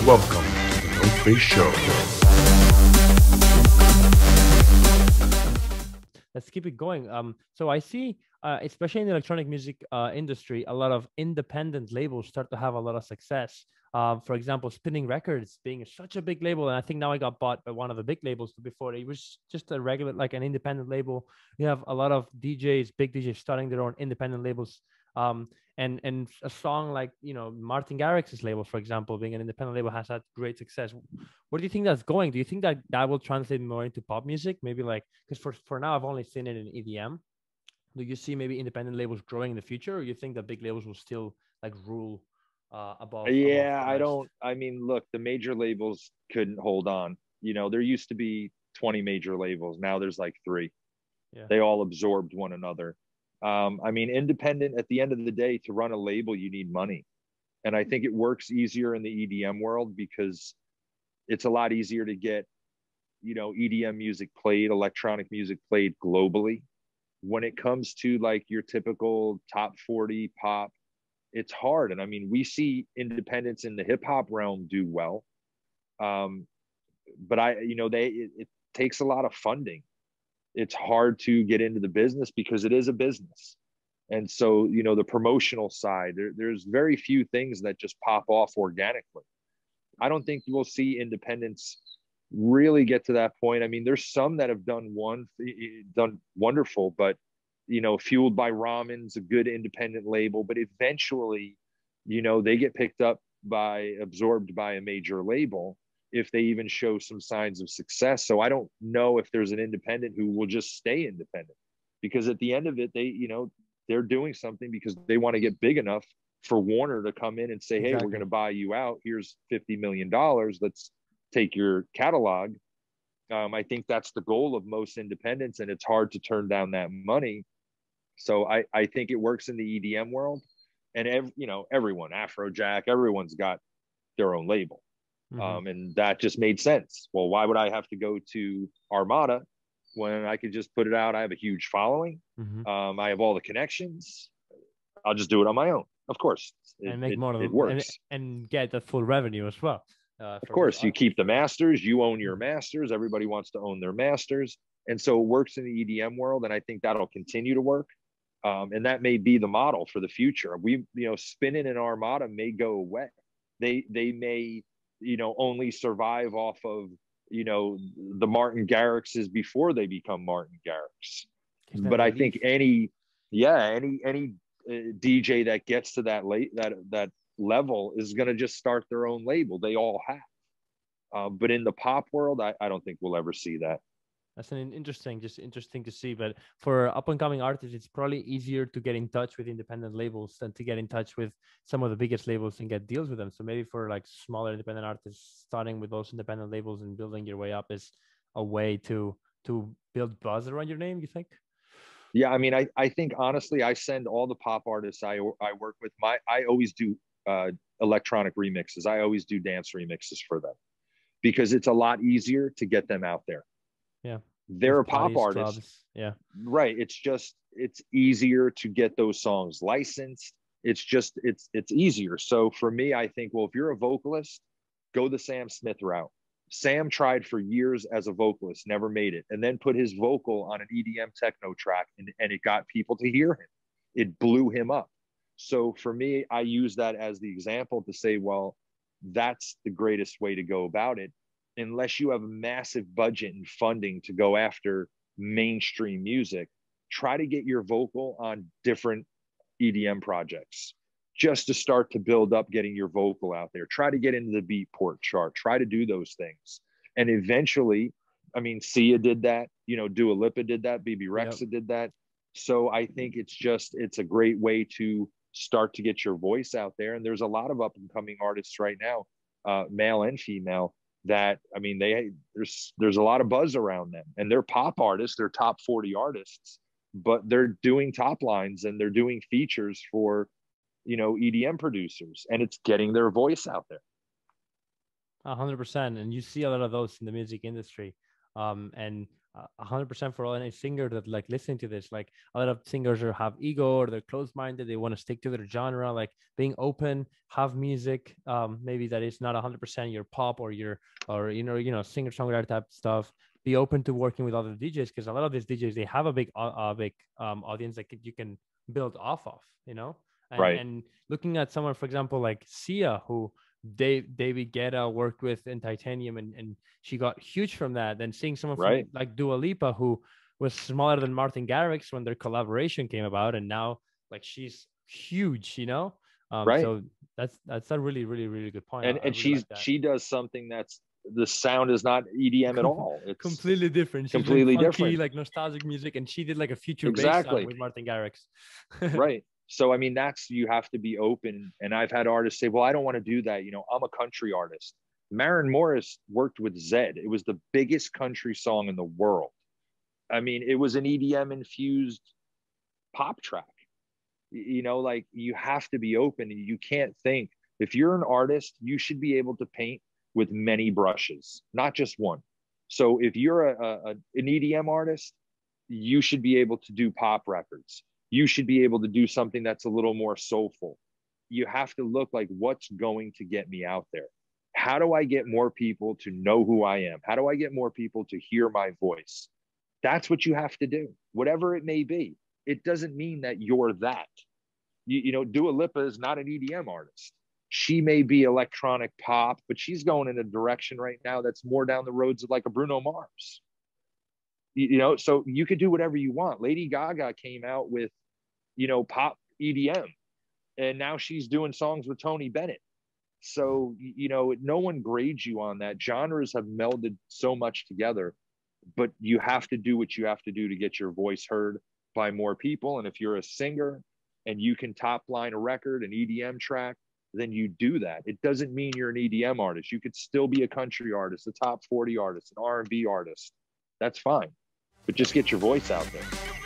Welcome to the NoFace Show. Let's keep it going. So I see, especially in the electronic music industry, a lot of independent labels start to have a lot of success. For example, Spinning Records being such a big label, and I think now I got bought by one of the big labels. Before it was just a regular, like an independent label. You have a lot of DJs, big DJs, starting their own independent labels. And a song like Martin Garrix's label, for example, being an independent label, has had great success. Where do you think that's going? Do you think that that will translate more into pop music? Maybe like, because for now I've only seen it in EDM. Do you see maybe independent labels growing in the future, or you think that big labels will still like rule above Yeah, the I rest? don't. I mean, look, the major labels couldn't hold on. There used to be 20 major labels. Now there's like three. Yeah. They all absorbed one another. I mean, independent, at the end of the day, to run a label, you need money. And I think it works easier in the EDM world because it's a lot easier to get, EDM music played, electronic music played globally. When it comes to like your typical top 40 pop, it's hard. And I mean, we see independents in the hip hop realm do well. But it takes a lot of funding. It's hard to get into the business because it is a business. And so, the promotional side, there's very few things that just pop off organically. I don't think you will see independents really get to that point. I mean, there's some that have done wonderful, but Fueled by Ramen's a good independent label, but eventually, they get picked up absorbed by a major label if they even show some signs of success. So I don't know if there's an independent who will just stay independent, because at the end of it, they're doing something because they want to get big enough for Warner to come in and say, hey, we're going to buy you out. Here's $50 million. Let's take your catalog. I think that's the goal of most independents, and it's hard to turn down that money. So I think it works in the EDM world, and everyone, Afrojack, everyone's got their own label. And that just made sense. Well, why would I have to go to Armada when I could just put it out? I have a huge following. I have all the connections. I'll just do it on my own. Of course, and make more of it works. And get the full revenue as well. Of course, you keep the masters. You own your masters. Everybody wants to own their masters. And so it works in the EDM world. And I think that'll continue to work. And that may be the model for the future. Spinning and Armada may go away. They may, only survive off of, the Martin Garrixes before they become Martin Garrix. But I think any DJ that gets to that level is going to just start their own label. They all have. But in the pop world, I don't think we'll ever see that. That's interesting to see. But for up and coming artists, it's probably easier to get in touch with independent labels than to get in touch with some of the biggest labels and get deals with them. So maybe for like smaller independent artists, starting with those independent labels and building your way up is a way to build buzz around your name, you think? Yeah, I mean, I think honestly, I send all the pop artists I work with. I always do electronic remixes. I always do dance remixes for them because it's a lot easier to get them out there. Yeah, they're a pop parties, artist. Clubs. Yeah, right. It's easier to get those songs licensed. It's easier. So for me, I think, well, if you're a vocalist, go the Sam Smith route. Sam tried for years as a vocalist, never made it, and then put his vocal on an EDM techno track, and it got people to hear him. It blew him up. So for me, I use that as the example to say, well, that's the greatest way to go about it. Unless you have a massive budget and funding to go after mainstream music, try to get your vocal on different EDM projects just to start to build up getting your vocal out there. Try to get into the Beatport chart. Try to do those things. And eventually, I mean, Sia did that, Dua Lipa did that, BB Rexa did that. So I think it's a great way to start to get your voice out there. And there's a lot of up and coming artists right now, male and female, that, I mean, there's a lot of buzz around them, and they're pop artists, they're top 40 artists, but they're doing top lines and they're doing features for, EDM producers, and it's getting their voice out there. 100%. And you see a lot of those in the music industry. And 100% for all any singer that like listening to this. Like a lot of singers have ego or they're closed-minded. They want to stick to their genre. Like being open, have music, maybe that is not 100% your pop or your or singer-songwriter type stuff. Be open to working with other DJs because a lot of these DJs they have a big audience that you can build off of. And looking at someone, for example, like Sia, who David Guetta worked with in Titanium, and she got huge from that. Then seeing someone from like Dua Lipa, who was smaller than Martin Garrix when their collaboration came about, and now like she's huge, So that's a really, really, really good point. And really she does something that's the sound is not EDM at all. It's completely different. She's completely funky, different, like nostalgic music, and she did like a future bass song with Martin Garrix. Right. So, I mean, you have to be open. And I've had artists say, well, I don't want to do that. I'm a country artist. Maren Morris worked with Zedd. It was the biggest country song in the world. I mean, it was an EDM infused pop track. Like you have to be open. You can't think. If you're an artist, you should be able to paint with many brushes, not just one. So if you're an EDM artist, you should be able to do pop records. You should be able to do something that's a little more soulful. You have to look like what's going to get me out there. How do I get more people to know who I am? How do I get more people to hear my voice? That's what you have to do, whatever it may be. It doesn't mean that you're that. Dua Lipa is not an EDM artist. She may be electronic pop, but she's going in a direction right now that's more down the roads of like a Bruno Mars. So you could do whatever you want. Lady Gaga came out with, pop EDM, and now she's doing songs with Tony Bennett. So, no one grades you on that. Genres have melded so much together, but you have to do what you have to do to get your voice heard by more people. And if you're a singer and you can top line a record, an EDM track, then you do that. It doesn't mean you're an EDM artist. You could still be a country artist, a top 40 artist, an R&B artist. That's fine, but just get your voice out there.